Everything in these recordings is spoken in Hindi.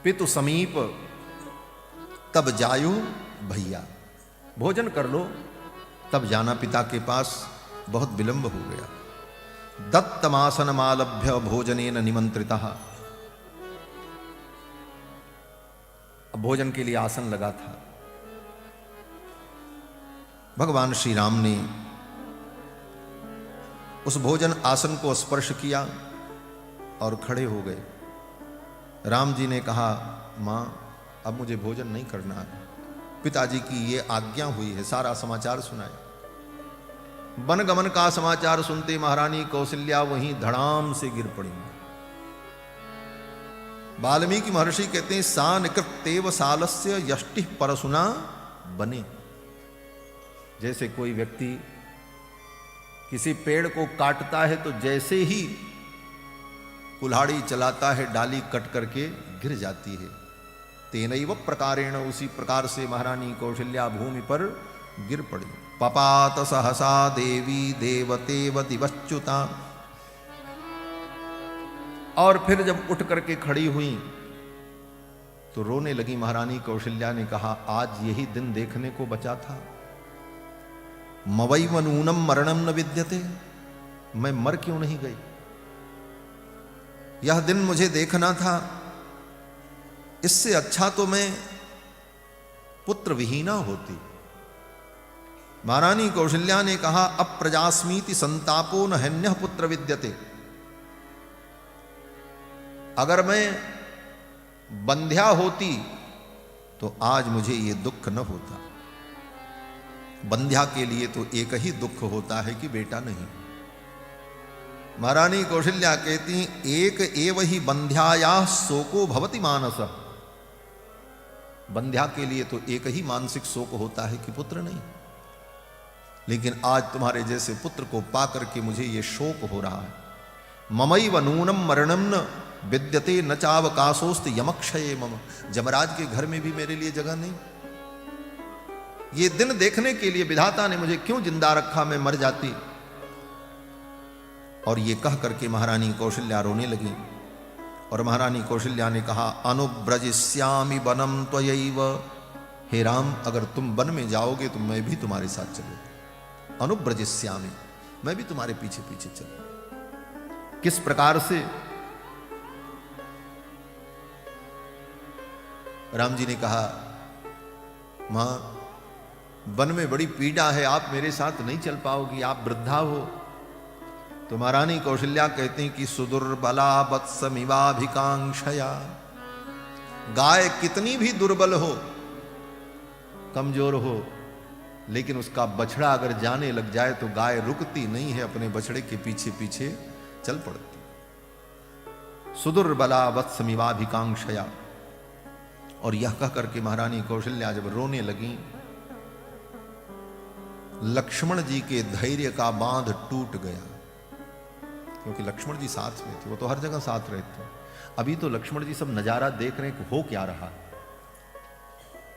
पितु समीप तब जायो भैया, भोजन कर लो तब जाना पिता के पास, बहुत विलंब हो गया। दत्तमासनमालभ्य भोजनेन निमंत्रितः, अब भोजन के लिए आसन लगा था। भगवान श्री राम ने उस भोजन आसन को स्पर्श किया और खड़े हो गए। राम जी ने कहा, मां अब मुझे भोजन नहीं करना है, पिताजी की ये आज्ञा हुई है। सारा समाचार सुनाया। वन गमन का समाचार सुनते महारानी कौशल्या वहीं धड़ाम से गिर पड़ी। वाल्मीकि महर्षि कहते हैं, सा निकृत्येव सालस्य यष्टि परसुना बने। जैसे कोई व्यक्ति किसी पेड़ को काटता है तो जैसे ही कुल्हाड़ी चलाता है डाली कट करके गिर जाती है, तेनैव प्रकारेण, उसी प्रकार से महारानी कौशल्या भूमि पर गिर पड़ी। पपात सहसा देवी देवतेव दिवच्युता, और फिर जब उठ करके खड़ी हुई तो रोने लगी। महारानी कौशल्या ने कहा, आज यही दिन देखने को बचा था। मवैव नूनम मरणम न विद्यते, मैं मर क्यों नहीं गई? यह दिन मुझे देखना था। इससे अच्छा तो मैं पुत्र विहीना होती। महारानी कौशल्या ने कहा, अप्रजास्मीति संतापो न हन्यः पुत्र विद्यते। अगर मैं बंध्या होती तो आज मुझे ये दुख न होता। बंध्या के लिए तो एक ही दुख होता है कि बेटा नहीं। महारानी कौशल्या कहती, एक एव ही बंध्याया शोको भवति मानस। बंध्या के लिए तो एक ही मानसिक शोक होता है कि पुत्र नहीं, लेकिन आज तुम्हारे जैसे पुत्र को पाकर के मुझे ये शोक हो रहा है। ममैव नूनम मरणम न विद्यते न चावकाशोस्त यमक्षये मम, जमराज के घर में भी मेरे लिए जगह नहीं। ये दिन देखने के लिए विधाता ने मुझे क्यों जिंदा रखा, मैं मर जाती। और ये कह करके महारानी कौशल्या रोने लगी। और महारानी कौशल्या ने कहा, अनुब्रजिष्यामि वनम त्वयैव। हे राम, अगर तुम वन में जाओगे तो मैं भी तुम्हारे साथ चलूंगा। अनुब्रजिष्यामि, मैं भी तुम्हारे पीछे पीछे चलूंगा। किस प्रकार से? राम जी ने कहा, मां वन में बड़ी पीड़ा है, आप मेरे साथ नहीं चल पाओगी, आप वृद्धा हो। तो महारानी कौशल्या कहते हैं कि सुदुर्बला वत्समिवाभिकांक्षया, गाय कितनी भी दुर्बल हो, कमजोर हो, लेकिन उसका बछड़ा अगर जाने लग जाए तो गाय रुकती नहीं है, अपने बछड़े के पीछे पीछे चल पड़ती। सुदुर्बला वत्समिवाभिकांक्षया। और यह कह करके महारानी कौशल्या जब रोने लगी, लक्ष्मण जी के धैर्य का बांध टूट गया। क्योंकि लक्ष्मण जी साथ में थे, वो तो हर जगह साथ रहते हैं। अभी तो लक्ष्मण जी सब नजारा देख रहे हैं कि हो क्या रहा,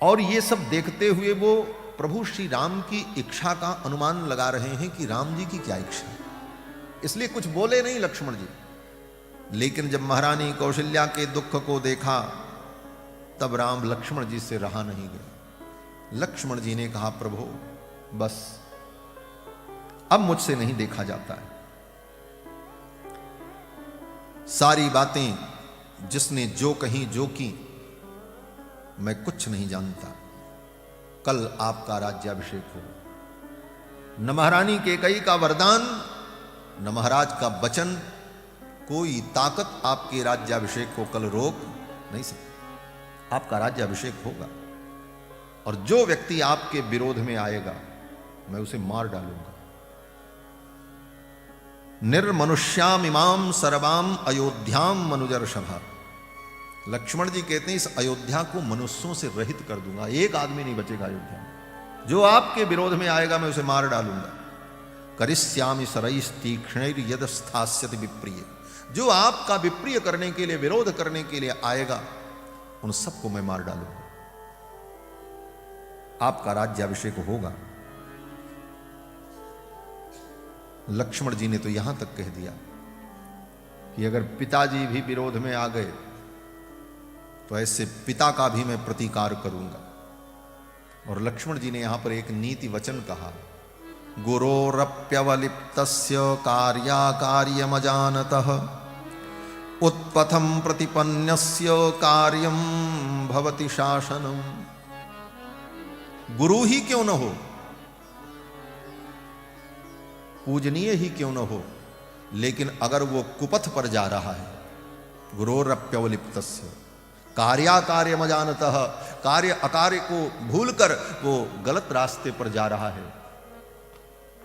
और ये सब देखते हुए वो प्रभु श्री राम की इच्छा का अनुमान लगा रहे हैं कि राम जी की क्या इच्छा है। इसलिए कुछ बोले नहीं लक्ष्मण जी। लेकिन जब महारानी कौशल्या के दुख को देखा तब राम लक्ष्मण जी से रहा नहीं गया। लक्ष्मण जी ने कहा, प्रभु बस अब मुझसे नहीं देखा जाता है। सारी बातें जिसने जो कहीं जो की, मैं कुछ नहीं जानता। कल आपका राज्याभिषेक हो। न महारानी कैकेयी का वरदान, न महाराज का वचन, कोई ताकत आपके राज्याभिषेक को कल रोक नहीं सकती। आपका राज्याभिषेक होगा, और जो व्यक्ति आपके विरोध में आएगा मैं उसे मार डालूंगा। निर्मनुष्याम इमाम सर्वाम अयोध्याम मनुजर्षभा। लक्ष्मण जी कहते हैं, इस अयोध्या को मनुष्यों से रहित कर दूंगा, एक आदमी नहीं बचेगा अयोध्या में। जो आपके विरोध में आएगा मैं उसे मार डालूंगा। करिष्यामि सरैस्तीक्ष्णैर् यद स्थास्यति विप्रिय। जो आपका विप्रिय करने के लिए, विरोध करने के लिए आएगा, उन सबको मैं मार डालूंगा। आपका राज्याभिषेक होगा। लक्ष्मण जी ने तो यहां तक कह दिया कि अगर पिताजी भी विरोध में आ गए तो ऐसे पिता का भी मैं प्रतिकार करूंगा। और लक्ष्मण जी ने यहां पर एक नीति वचन कहा, गुरोरप्यवलिप्तस्य कार्याकार्यमजानतः उत्पथम प्रतिपन्नस्य कार्यम भवति शासनम। गुरु ही क्यों न हो, पूजनीय ही क्यों न हो, लेकिन अगर वो कुपथ पर जा रहा है, गुरोरप्यवलिप्तस्य कार्याकार्यमजानतः, कार्य अकार्य को भूलकर वो गलत रास्ते पर जा रहा है,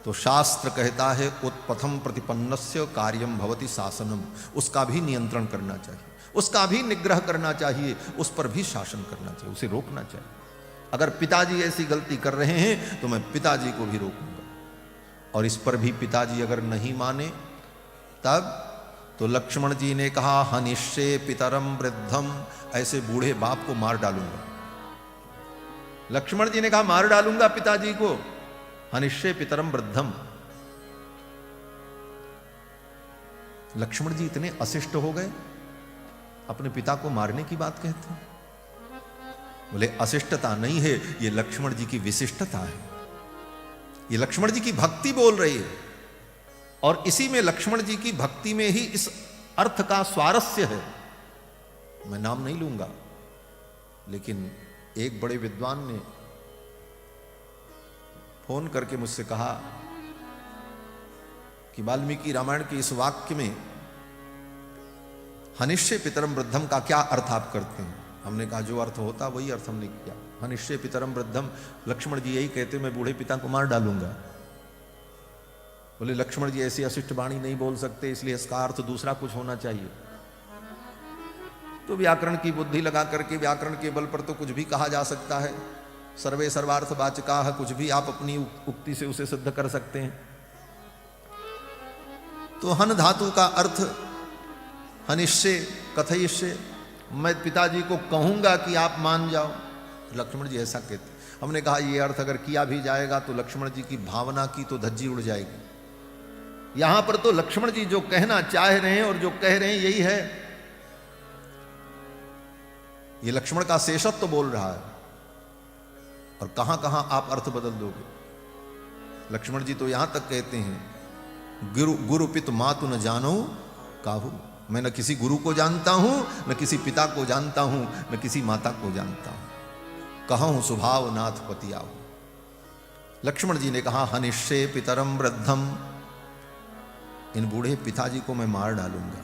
तो शास्त्र कहता है उत्पथम प्रतिपन्नस्य कार्यम भवति शासनम। उसका भी नियंत्रण करना चाहिए, उसका भी निग्रह करना चाहिए, उस पर भी शासन करना चाहिए, उसे रोकना चाहिए। अगर पिताजी ऐसी गलती कर रहे हैं तो मैं पिताजी को भी रोकूंगा। और इस पर भी पिताजी अगर नहीं माने तब तो लक्ष्मण जी ने कहा, हनिष्ये पितरम वृद्धम, ऐसे बूढ़े बाप को मार डालूंगा। लक्ष्मण जी ने कहा मार डालूंगा पिताजी को, हनिष्ये पितरम वृद्धम। लक्ष्मण जी इतने अशिष्ट हो गए, अपने पिता को मारने की बात कहते हैं। बोले अशिष्टता नहीं है, ये लक्ष्मण जी की विशिष्टता है, ये लक्ष्मण जी की भक्ति बोल रही है। और इसी में लक्ष्मण जी की भक्ति में ही इस अर्थ का स्वारस्य है। मैं नाम नहीं लूंगा, लेकिन एक बड़े विद्वान ने फोन करके मुझसे कहा कि वाल्मीकि रामायण के इस वाक्य में हनिष्ये पितरम वृद्धम का क्या अर्थ आप करते हैं। हमने कहा जो अर्थ होता वही अर्थ हमने किया। हनिष्ये पितरम वृद्धम, लक्ष्मण जी यही कहते मैं बूढ़े पिता को मार डालूंगा। बोले लक्ष्मण जी ऐसी अशिष्ट वाणी नहीं बोल सकते, इसलिए इसका अर्थ दूसरा कुछ होना चाहिए। तो व्याकरण की बुद्धि लगा करके व्याकरण के बल पर तो कुछ भी कहा जा सकता है। सर्वे सर्वार्थ वाचकाः, कुछ भी आप अपनी उक्ति से उसे सिद्ध कर सकते हैं। तो हन धातु का अर्थ हनिष्ये कथयिष्ये, मैं पिताजी को कहूंगा कि आप मान जाओ। लक्ष्मण जी ऐसा कहते। हमने कहा ये अर्थ अगर किया भी जाएगा तो लक्ष्मण जी की भावना की तो धज्जी उड़ जाएगी। यहां पर तो लक्ष्मण जी जो कहना चाह रहे हैं और जो कह रहे हैं यही है। ये लक्ष्मण का शेषत्व तो बोल रहा है, और कहां कहां आप अर्थ बदल दोगे। लक्ष्मण जी तो यहां तक कहते हैं, गुरु पित मातु न जानो काहू। मैं न किसी गुरु को जानता हूं, न किसी पिता को जानता हूं, न किसी माता को जानता हूं। कहूं स्वभाव नाथ पति आओ। लक्ष्मण जी ने कहा हनिष्ये पितरम वृद्धम, इन बूढ़े पिताजी को मैं मार डालूंगा।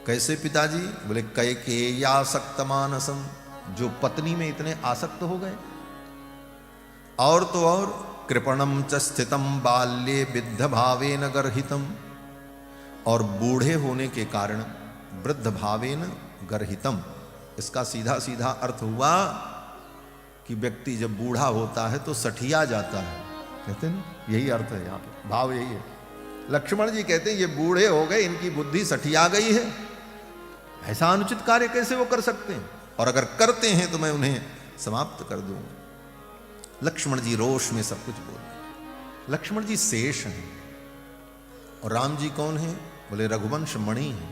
कैसे पिताजी? बोले कैकेय्यासक्त मानसम, जो पत्नी में इतने आसक्त हो गए। और तो और कृपणम च स्थितम बाल्ये विद्ध भावेन गर्हितम, और बूढ़े होने के कारण वृद्ध भावेन गर्हितम। इसका सीधा सीधा अर्थ हुआ कि व्यक्ति जब बूढ़ा होता है तो सठिया जाता है, कहते हैं ना, यही अर्थ है यहाँ पे, भाव यही है। लक्ष्मण जी कहते हैं ये बूढ़े हो गए, इनकी बुद्धि सठिया गई है, ऐसा अनुचित कार्य कैसे वो कर सकते हैं, और अगर करते हैं तो मैं उन्हें समाप्त कर दूंगा। लक्ष्मण जी रोष में सब कुछ बोल रहे। लक्ष्मण जी शेष हैं और राम जी कौन है? बोले रघुवंश मणि है।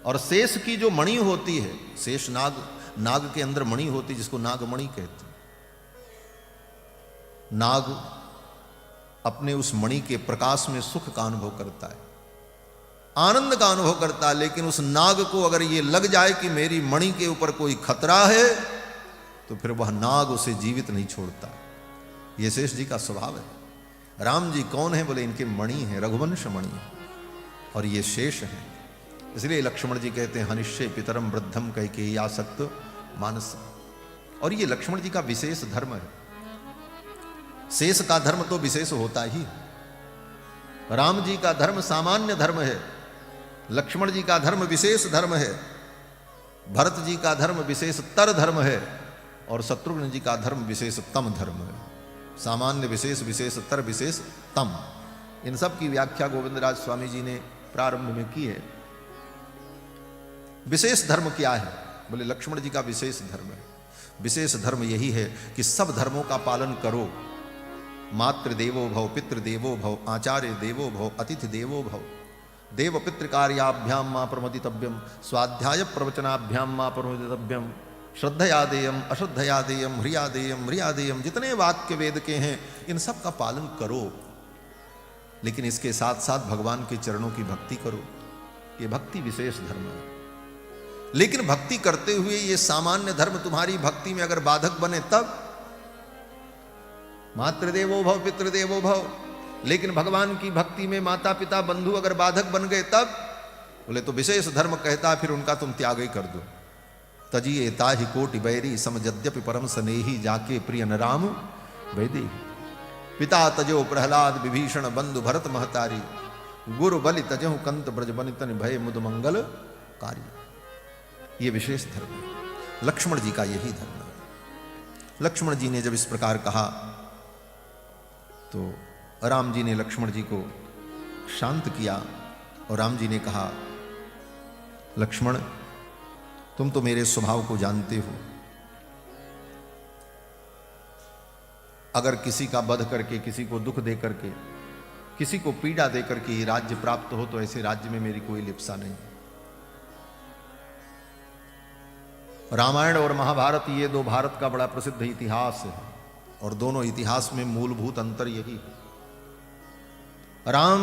और शेष की जो मणि होती है, शेष नाग के अंदर मणि होती है जिसको नागमणि कहते हैं। नाग अपने उस मणि के प्रकाश में सुख का अनुभव करता है, आनंद का अनुभव करता है, लेकिन उस नाग को अगर ये लग जाए कि मेरी मणि के ऊपर कोई खतरा है तो फिर वह नाग उसे जीवित नहीं छोड़ता। ये शेष जी का स्वभाव है। राम जी कौन है? बोले इनके मणि है, रघुवंश मणि है, और ये शेष है। इसलिए लक्ष्मण जी कहते हैं हनिष्ये पितरम वृद्धम कैकेय्यासक्त मानस। और ये लक्ष्मण जी का विशेष धर्म है। शेष का धर्म तो विशेष होता ही। राम जी का धर्म सामान्य धर्म है, लक्ष्मण जी का धर्म विशेष धर्म है, भरत जी का धर्म विशेषतर धर्म है, और शत्रुघ्न जी का धर्म विशेषतम धर्म है। सामान्य, विशेष, विशेषतर, विशेषतम, इन सब की व्याख्या गोविंदराज स्वामी जी ने प्रारंभ में की है। विशेष धर्म क्या है? बोले लक्ष्मण जी का विशेष धर्म है। विशेष धर्म यही है कि सब धर्मों का पालन करो। मातृ देवो भव, पितृ देवो भव, आचार्य देवो भव, अतिथि देवो भव। देव पितृकार्याभ्याम मां प्रमोदितव्यम, स्वाध्याय प्रवचनाभ्याम मां प्रमोदितव्यम, श्रद्धयादेयम अश्रद्धयादेयम ह्रियादेयम ह्रियादेयम, जितने वाक्य वेद के हैं इन सब का पालन करो, लेकिन इसके साथ साथ भगवान के चरणों की भक्ति करो। ये भक्ति विशेष धर्म है। लेकिन भक्ति करते हुए ये सामान्य धर्म तुम्हारी भक्ति में अगर बाधक बने तब, मातृदेवो भव पितृदेवो भव, लेकिन भगवान की भक्ति में माता पिता बंधु अगर बाधक बन गए तब, बोले तो विशेष धर्म कहता फिर उनका तुम त्याग ही कर दो। तजी एता ही कोटि बैरी सम यद्यपि परम स्नेही जाके प्रिय न राम वैदेही, पिता तजो प्रहलाद विभीषण बंधु भरत महतारी, गुरु बलि तजहु कंत ब्रज बनितन भय मुद मंगल कार्य। ये विशेष धर्म है, लक्ष्मण जी का यही धर्म है। लक्ष्मण जी ने जब इस प्रकार कहा तो राम जी ने लक्ष्मण जी को शांत किया और राम जी ने कहा, लक्ष्मण तुम तो मेरे स्वभाव को जानते हो, अगर किसी का वध करके, किसी को दुख दे करके, किसी को पीड़ा दे करके ये राज्य प्राप्त हो तो ऐसे राज्य में मेरी कोई लिप्सा नहीं। रामायण और महाभारत ये दो भारत का बड़ा प्रसिद्ध इतिहास है और दोनों इतिहास में मूलभूत अंतर यही है। राम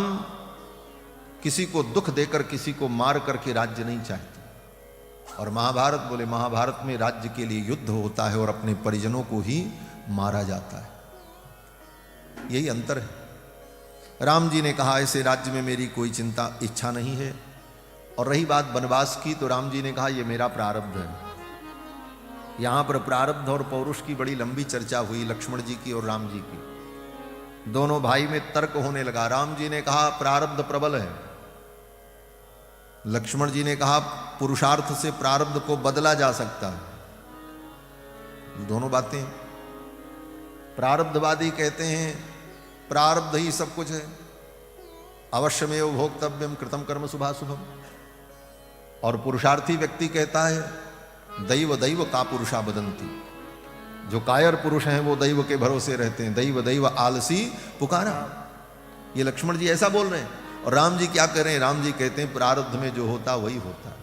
किसी को दुख देकर, किसी को मार करके राज्य नहीं चाहते, और महाभारत बोले महाभारत में राज्य के लिए युद्ध होता है और अपने परिजनों को ही मारा जाता है। यही अंतर है। राम जी ने कहा ऐसे राज्य में मेरी कोई चिंता इच्छा नहीं है। और रही बात वनवास की, तो राम जी ने कहा ये मेरा प्रारब्ध है। यहां पर प्रारब्ध और पौरुष की बड़ी लंबी चर्चा हुई, लक्ष्मण जी की और राम जी की। दोनों भाई में तर्क होने लगा। राम जी ने कहा प्रारब्ध प्रबल है, लक्ष्मण जी ने कहा पुरुषार्थ से प्रारब्ध को बदला जा सकता है। दोनों बातें, प्रारब्धवादी कहते हैं प्रारब्ध ही सब कुछ है, अवश्यमेव भोक्तव्यम कृतम कर्म शुभाशुभम, और पुरुषार्थी व्यक्ति कहता है दैव दैव का पुरुषा बदंती, जो कायर पुरुष हैं वो दैव के भरोसे रहते हैं, दैव दैव आलसी पुकारा। ये लक्ष्मण जी ऐसा बोल रहे हैं, और राम जी क्या कह रहे हैं? राम जी कहते हैं प्रारब्ध में जो होता वही होता है।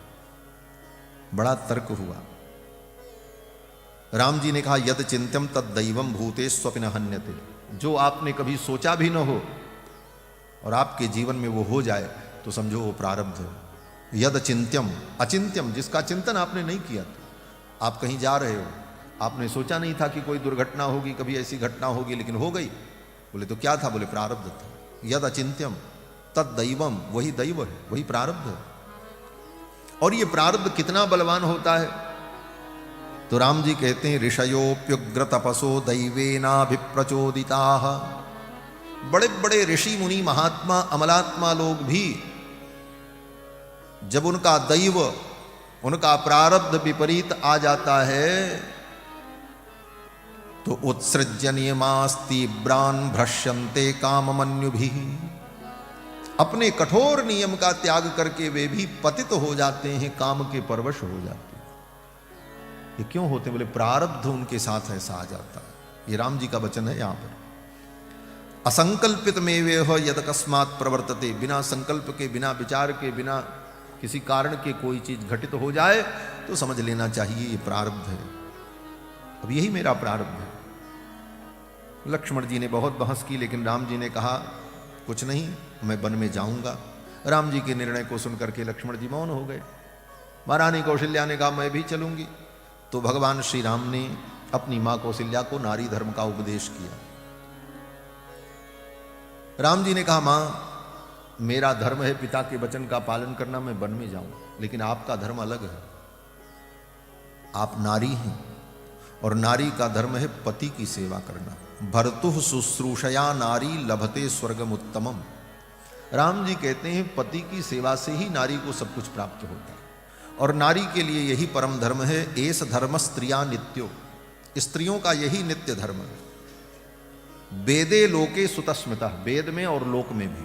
बड़ा तर्क हुआ। राम जी ने कहा यद चिंत्यम तद दैवम भूते स्वपिन हन्यते, जो आपने कभी सोचा भी न हो और आपके जीवन में वो हो जाए तो समझो वो प्रारब्ध है। यद चिंत्यम, अचिंत्यम, जिसका चिंतन आपने नहीं किया था। आप कहीं जा रहे हो, आपने सोचा नहीं था कि कोई दुर्घटना होगी, कभी ऐसी घटना होगी, लेकिन हो गई। बोले तो क्या था? बोले प्रारब्ध था। यद अचिंत्यम तद दैवम, वही दैव है, वही प्रारब्ध है। और ये प्रारब्ध कितना बलवान होता है? तो राम जी कहते हैं ऋषयोप्युग्र तपसो दैवेनाभिप्रचोदिताः, बड़े बड़े ऋषि मुनि महात्मा अमलात्मा लोग भी जब उनका दैव, उनका प्रारब्ध विपरीत आ जाता है तो उत्सृज्य नियमास्तीव्रान् भ्रश्यन्ते काममन्युभिः, अपने कठोर नियम का त्याग करके वे भी पतित हो जाते हैं, काम के परवश हो जाते हैं। ये क्यों होते? बोले प्रारब्ध उनके साथ ऐसा आ जाता है। ये राम जी का वचन है। यहां पर असंकल्पित में वे यद अकस्मात् प्रवर्तते, बिना संकल्प के, बिना विचार के, बिना किसी कारण के कोई चीज घटित हो जाए तो समझ लेना चाहिए ये प्रारब्ध है। अब यही मेरा प्रारब्ध है। लक्ष्मण जी ने बहुत बहस की, लेकिन राम जी ने कहा कुछ नहीं, मैं वन में जाऊंगा। राम जी के निर्णय को सुनकर के लक्ष्मण जी मौन हो गए। महारानी कौशल्या ने कहा मैं भी चलूंगी। तो भगवान श्री राम ने अपनी मां कौशल्या को नारी धर्म का उपदेश किया। राम जी ने कहा मां, मेरा धर्म है पिता के वचन का पालन करना, मैं वन में जाऊं, लेकिन आपका धर्म अलग है। आप नारी हैं और नारी का धर्म है पति की सेवा करना। भर्तुः शुश्रूषया नारी लभते स्वर्गम उत्तमम। राम जी कहते हैं पति की सेवा से ही नारी को सब कुछ प्राप्त होता है, और नारी के लिए यही परम धर्म है। एस धर्म स्त्रिया नित्यो, स्त्रियों का यही नित्य धर्म है। वेदे लोके सुतस्मिता, वेद में और लोक में भी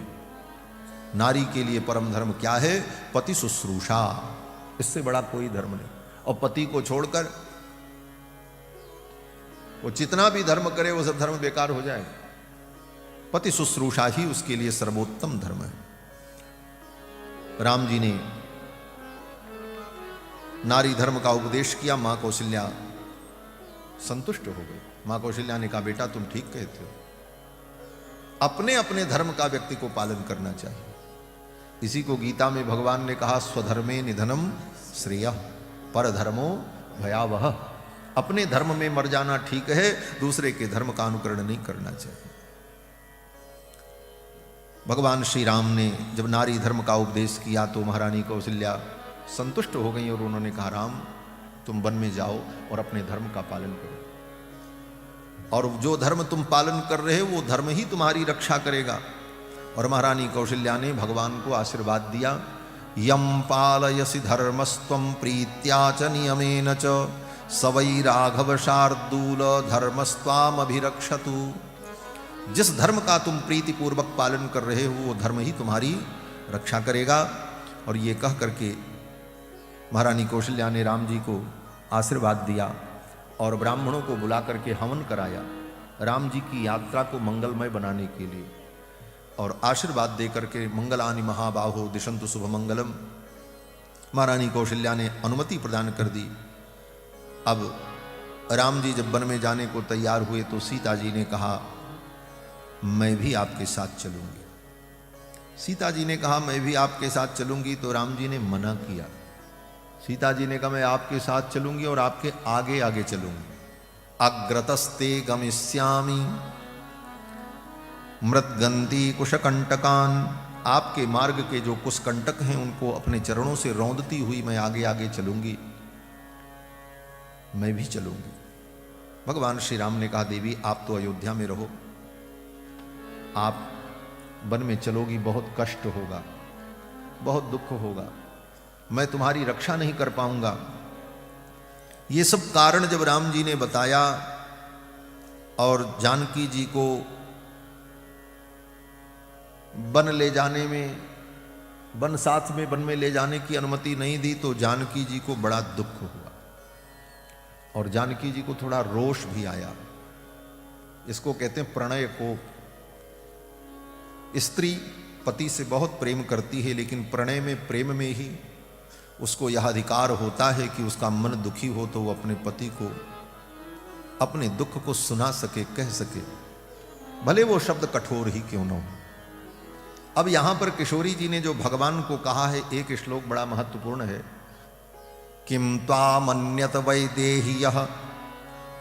नारी के लिए परम धर्म क्या है? पति शुश्रूषा। इससे बड़ा कोई धर्म नहीं। और पति को छोड़कर वो जितना भी धर्म करे वो सब धर्म बेकार हो जाएगा। पति शुश्रूषा ही उसके लिए सर्वोत्तम धर्म है। राम जी ने नारी धर्म का उपदेश किया। मां कौशल्या संतुष्ट हो गई। मां कौशल्या ने कहा, बेटा तुम ठीक कहते हो, अपने अपने धर्म का व्यक्ति को पालन करना चाहिए। इसी को गीता में भगवान ने कहा, स्वधर्मे निधनम श्रेयः परधर्मो भयावह। अपने धर्म में मर जाना ठीक है, दूसरे के धर्म का अनुकरण नहीं करना चाहिए। भगवान श्री राम ने जब नारी धर्म का उपदेश किया तो महारानी कौशल्या संतुष्ट हो गई और उन्होंने कहा, राम तुम वन में जाओ और अपने धर्म का पालन करो, और जो धर्म तुम पालन कर रहे हो वो धर्म ही तुम्हारी रक्षा करेगा। और महारानी कौशल्या ने भगवान को आशीर्वाद दिया, यम पालयसि धर्मस्त्वं प्रीत्या च नियमेन च सवै राघव शार्दूल धर्मस्त्वामभिरक्षतु। जिस धर्म का तुम प्रीति पूर्वक पालन कर रहे हो वो धर्म ही तुम्हारी रक्षा करेगा। और ये कह करके महारानी कौशल्या ने राम जी को आशीर्वाद दिया और ब्राह्मणों को बुला करके हवन कराया राम जी की यात्रा को मंगलमय बनाने के लिए, और आशीर्वाद दे करके मंगलानि महाबाहो दिशंतु शुभ मंगलम महारानी कौशल्या ने अनुमति प्रदान कर दी। अब राम जी जब वन में जाने को तैयार हुए तो सीता जी ने कहा, मैं भी आपके साथ चलूंगी। सीता जी ने कहा, मैं भी आपके साथ चलूंगी, तो राम जी ने मना किया। सीता जी ने कहा, मैं आपके साथ चलूंगी और आपके आगे आगे चलूंगी। अग्रतस्ते गमिष्यामि मृद्गंती कुशकंटकान। आपके मार्ग के जो कुशकंटक हैं उनको अपने चरणों से रौंदती हुई मैं आगे आगे चलूंगी, मैं भी चलूंगी। भगवान श्री राम ने कहा, देवी आप तो अयोध्या में रहो, आप वन में चलोगी बहुत कष्ट होगा, बहुत दुख होगा, मैं तुम्हारी रक्षा नहीं कर पाऊंगा। ये सब कारण जब राम जी ने बताया और जानकी जी को वन ले जाने में, वन साथ में वन में ले जाने की अनुमति नहीं दी, तो जानकी जी को बड़ा दुख हुआ और जानकी जी को थोड़ा रोष भी आया। इसको कहते हैं प्रणय कोप। स्त्री पति से बहुत प्रेम करती है, लेकिन प्रणय में, प्रेम में ही उसको यह अधिकार होता है कि उसका मन दुखी हो तो वो अपने पति को अपने दुख को सुना सके, कह सके, भले वो शब्द कठोर ही क्यों न हो। अब यहां पर किशोरी जी ने जो भगवान को कहा है, एक श्लोक बड़ा महत्वपूर्ण है। किम त्वामन्यत वैदेह्यः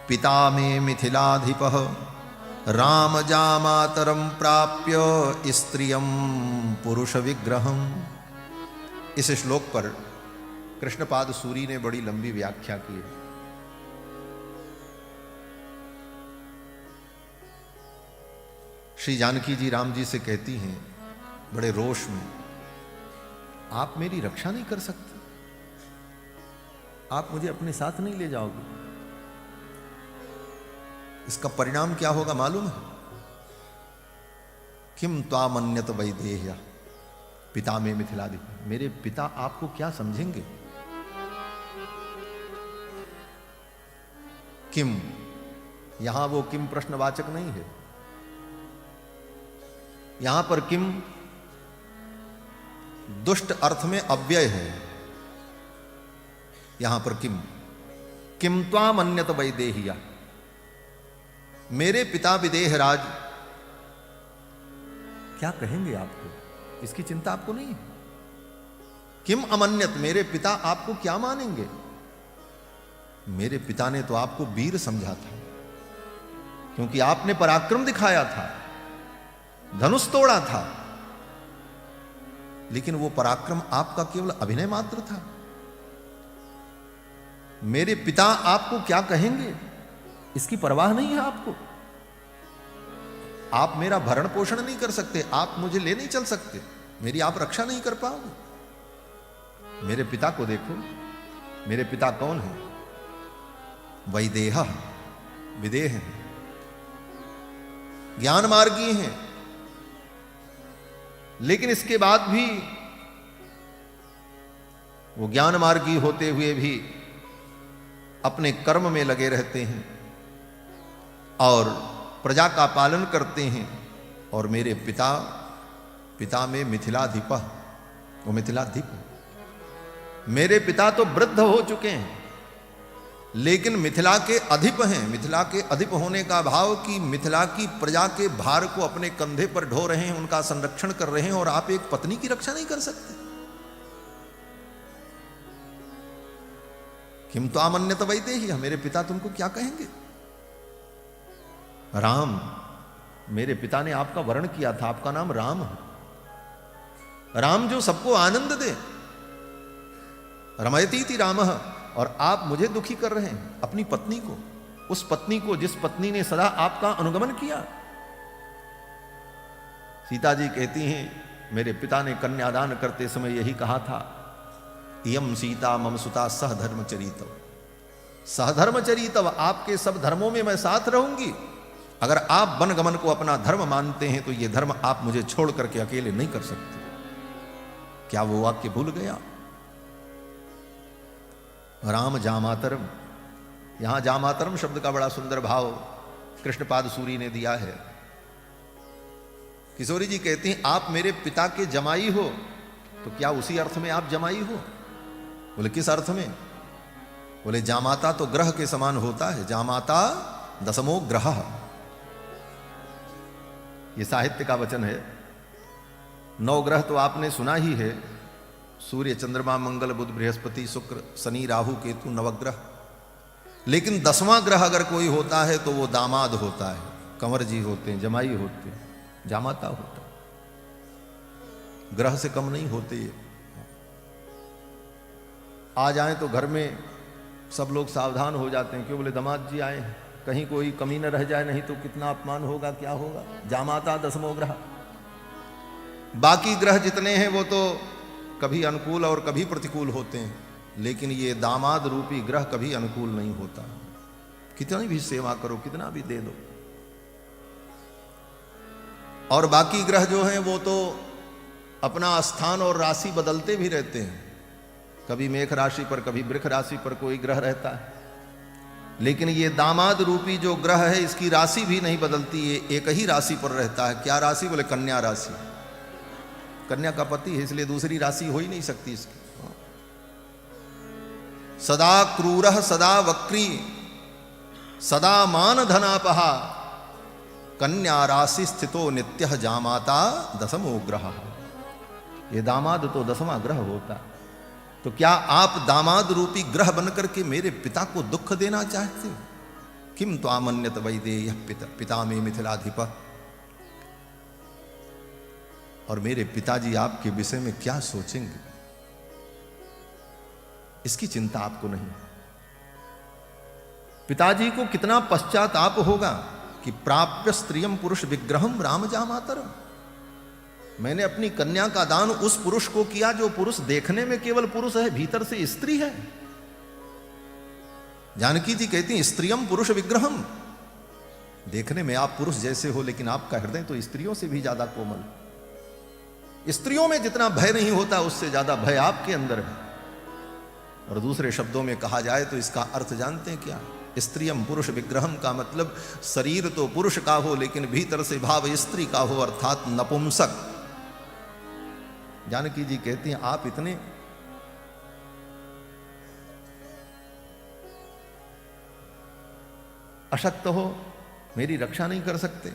पिता मे मिथिलाधिपः राम जामातरम प्राप्य स्त्रियम पुरुष विग्रहम। इस श्लोक पर कृष्णपाद सूरी ने बड़ी लंबी व्याख्या की है। श्री जानकी जी राम जी से कहती हैं बड़े रोष में, आप मेरी रक्षा नहीं कर सकते, आप मुझे अपने साथ नहीं ले जाओगे। इसका परिणाम क्या होगा मालूम है? किम त्वामन्यत वैदेह्यः पिता में मिथिलाधिप। मेरे पिता आपको क्या समझेंगे? किम, यहां वो किम प्रश्नवाचक नहीं है, यहां पर किम दुष्ट अर्थ में अव्यय है। यहां पर किम, किम त्वामन्यत वैदेह्यः, मेरे पिता विदेह राज क्या कहेंगे आपको, इसकी चिंता आपको नहीं है। किम अमन्यत, मेरे पिता आपको क्या मानेंगे? मेरे पिता ने तो आपको वीर समझा था, क्योंकि आपने पराक्रम दिखाया था, धनुष तोड़ा था, लेकिन वो पराक्रम आपका केवल अभिनय मात्र था। मेरे पिता आपको क्या कहेंगे इसकी परवाह नहीं है आपको। आप मेरा भरण पोषण नहीं कर सकते, आप मुझे ले नहीं चल सकते, मेरी आप रक्षा नहीं कर पाओगे। मेरे पिता को देखो, मेरे पिता कौन है? वैदेह, विदेह हैं, ज्ञान मार्गी हैं, लेकिन इसके बाद भी वो ज्ञान मार्गी होते हुए भी अपने कर्म में लगे रहते हैं और प्रजा का पालन करते हैं। और मेरे पिता में मिथिलाधिपः, वो मिथिलाधिप। मेरे पिता तो वृद्ध हो चुके हैं, लेकिन मिथिला के अधिप हैं। मिथिला के अधिप होने का भाव कि मिथिला की प्रजा के भार को अपने कंधे पर ढो रहे हैं, उनका संरक्षण कर रहे हैं, और आप एक पत्नी की रक्षा नहीं कर सकते। किम तो आमन्यत वैदेही, मेरे पिता तुमको क्या कहेंगे। राम, मेरे पिता ने आपका वर्ण किया था, आपका नाम राम है। राम जो सबको आनंद दे, रमयती रामः, और आप मुझे दुखी कर रहे हैं, अपनी पत्नी को, उस पत्नी को जिस पत्नी ने सदा आपका अनुगमन किया। सीता जी कहती हैं, मेरे पिता ने कन्यादान करते समय यही कहा था, इयम सीता मम सुता सहधर्मचरितव। सहधर्मचरितव, आपके सब धर्मों में मैं साथ रहूंगी। अगर आप वन गमन को अपना धर्म मानते हैं तो यह धर्म आप मुझे छोड़ करके अकेले नहीं कर सकते। क्या वो वाक्य भूल गया? राम जामातरम, यहां जामातरम शब्द का बड़ा सुंदर भाव कृष्णपाद सूरी ने दिया है। किशोरी जी कहती हैं, आप मेरे पिता के जमाई हो, तो क्या उसी अर्थ में आप जमाई हो? बोले किस अर्थ में? बोले जामाता तो ग्रह के समान होता है, जामाता दशमो ग्रह। ये साहित्य का वचन है। 9 ग्रह तो आपने सुना ही है, सूर्य, चंद्रमा, मंगल, बुध, बृहस्पति, शुक्र, शनि, राहु, केतु, नवग्रह। लेकिन 10वां ग्रह अगर कोई होता है तो वो दामाद होता है, कंवर जी होते हैं, जमाई होते हैं, जामाता होता है। ग्रह से कम नहीं होते। आ जाएं तो घर में सब लोग सावधान हो जाते हैं, क्यों? बोले दामाद जी आए हैं, कहीं कोई कमी न रह जाए, नहीं तो कितना अपमान होगा, क्या होगा। जामाता 10वां ग्रह। बाकी ग्रह जितने हैं वो तो कभी अनुकूल और कभी प्रतिकूल होते हैं, लेकिन ये दामाद रूपी ग्रह कभी अनुकूल नहीं होता। कितनी भी सेवा करो, कितना भी दे दो। और बाकी ग्रह जो हैं वो तो अपना स्थान और राशि बदलते भी रहते हैं। कभी मेष राशि पर, कभी वृष राशि पर कोई ग्रह रहता है, लेकिन ये दामाद रूपी जो ग्रह है इसकी राशि भी नहीं बदलती, ये एक ही राशि पर रहता है। क्या राशि? बोले कन्या राशि। कन्या का पति है, इसलिए दूसरी राशि हो ही नहीं सकती इसकी। सदा क्रूरः सदा वक्री सदा मान धनापहा, कन्या राशि स्थितो नित्यः जामाता 10मो ग्रह। ये दामाद तो 10वां ग्रह होता। तो क्या आप दामाद रूपी ग्रह बनकर के मेरे पिता को दुख देना चाहते हो? किम त्वामन्यत वैदेह्यः पिता में मिथिलाधिप। और मेरे पिताजी आपके विषय में क्या सोचेंगे, इसकी चिंता आपको नहीं। पिताजी को कितना पश्चाताप होगा कि प्राप्य स्त्रियम पुरुष विग्रहम राम जामातरम। मैंने अपनी कन्या का दान उस पुरुष को किया जो पुरुष देखने में केवल पुरुष है, भीतर से स्त्री है। जानकी जी कहती हैं, स्त्रियम पुरुष विग्रहम। देखने में आप पुरुष जैसे हो, लेकिन आपका हृदय तो स्त्रियों से भी ज्यादा कोमल। स्त्रियों में जितना भय नहीं होता उससे ज्यादा भय आपके अंदर है। और दूसरे शब्दों में कहा जाए तो इसका अर्थ जानते हैं क्या? स्त्रियम पुरुष विग्रहम का मतलब शरीर तो पुरुष का हो लेकिन भीतर से भाव स्त्री का हो, अर्थात नपुंसक। जानकी जी कहती हैं, आप इतने अशक्त हो, मेरी रक्षा नहीं कर सकते,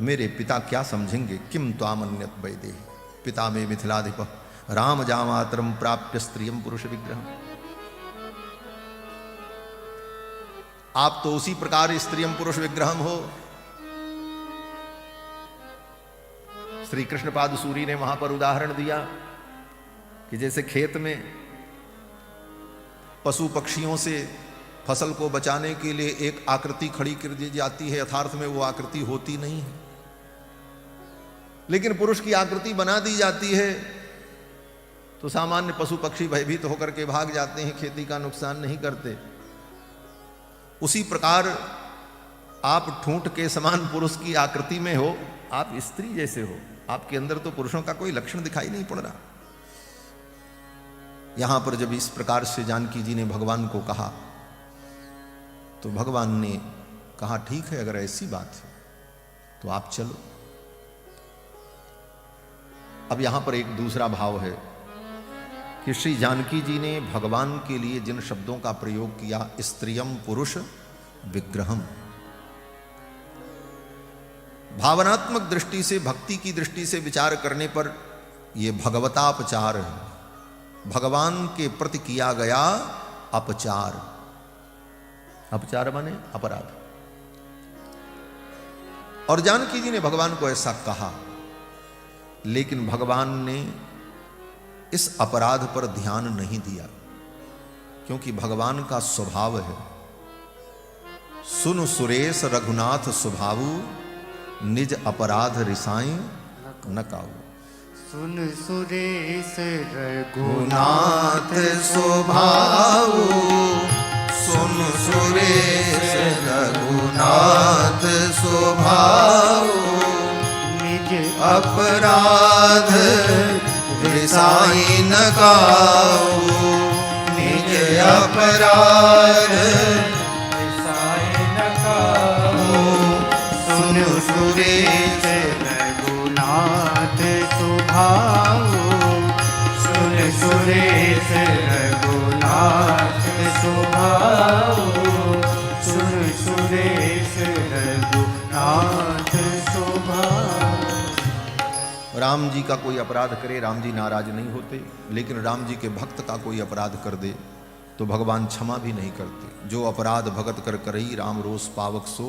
मेरे पिता क्या समझेंगे। किम त्वामन्यत वैदेही पिता में मिथिलाधिप राम जामातरम प्राप्य स्त्रियम पुरुष विग्रहम। आप तो उसी प्रकार स्त्रियम पुरुष विग्रहम हो। श्री कृष्णपाद सूरी ने वहां पर उदाहरण दिया कि जैसे खेत में पशु पक्षियों से फसल को बचाने के लिए एक आकृति खड़ी कर दी जाती है, यथार्थ में वो आकृति होती नहीं है, लेकिन पुरुष की आकृति बना दी जाती है तो सामान्य पशु पक्षी भयभीत होकर के भाग जाते हैं, खेती का नुकसान नहीं करते। उसी प्रकार आप ठूंठ के समान पुरुष की आकृति में हो, आप स्त्री जैसे हो, आपके अंदर तो पुरुषों का कोई लक्षण दिखाई नहीं पड़ रहा। यहां पर जब इस प्रकार से जानकी जी ने भगवान को कहा तो भगवान ने कहा, ठीक है, अगर ऐसी बात है तो आप चलो। अब यहां पर एक दूसरा भाव है कि श्री जानकी जी ने भगवान के लिए जिन शब्दों का प्रयोग किया, स्त्रियम पुरुष विग्रहम, भावनात्मक दृष्टि से, भक्ति की दृष्टि से विचार करने पर यह भगवतापचार है, भगवान के प्रति किया गया अपचार। अपचार माने अपराध। और जानकी जी ने भगवान को ऐसा कहा, लेकिन भगवान ने इस अपराध पर ध्यान नहीं दिया, क्योंकि भगवान का स्वभाव है, सुन सुरेश रघुनाथ स्वभावु, निज अपराध रिसाई न काऊ। सुन सुरेश रघुनाथ स्वभावु, सुन सुरेश रघुनाथ स्वभावु, निज अपराध रिसाई न काऊ, निज अपराध रिसाई न काऊ। सुन सुरेश रघुनाथ स्वभावु, सुन सुरेश रघुनाथ स्वभावु, सुन सुरेश रघुनाथ स्वभावु। राम जी का कोई अपराध करे, राम जी नाराज नहीं होते, लेकिन राम जी के भक्त का कोई अपराध कर दे तो भगवान क्षमा भी नहीं करते। जो अपराध भगत कर करई, राम रोष पावक सो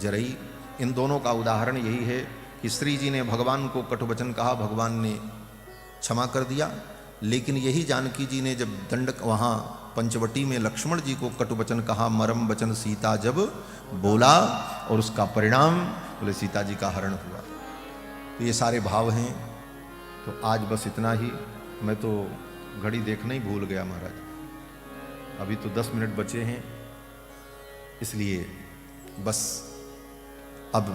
जरई। इन दोनों का उदाहरण यही है कि श्री जी ने भगवान को कटुवचन कहा, भगवान ने क्षमा कर दिया, लेकिन यही जानकी जी ने जब दंड वहाँ पंचवटी में लक्ष्मण जी को कटुवचन कहा, मरम वचन सीता जब बोला, और उसका परिणाम बोले सीता जी का हरण हुआ। तो ये सारे भाव हैं। तो आज बस इतना ही। मैं तो घड़ी देखना ही भूल गया महाराज, अभी तो 10 मिनट बचे हैं, इसलिए बस अब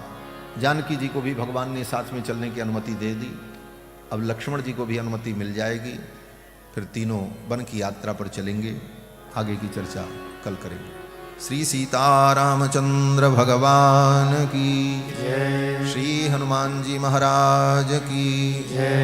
जानकी जी को भी भगवान ने साथ में चलने की अनुमति दे दी। अब लक्ष्मण जी को भी अनुमति मिल जाएगी, फिर तीनों वन की यात्रा पर चलेंगे। आगे की चर्चा कल करेंगे। श्री सीतारामचंद्र भगवान की जय, श्री हनुमान जी महाराज की जय।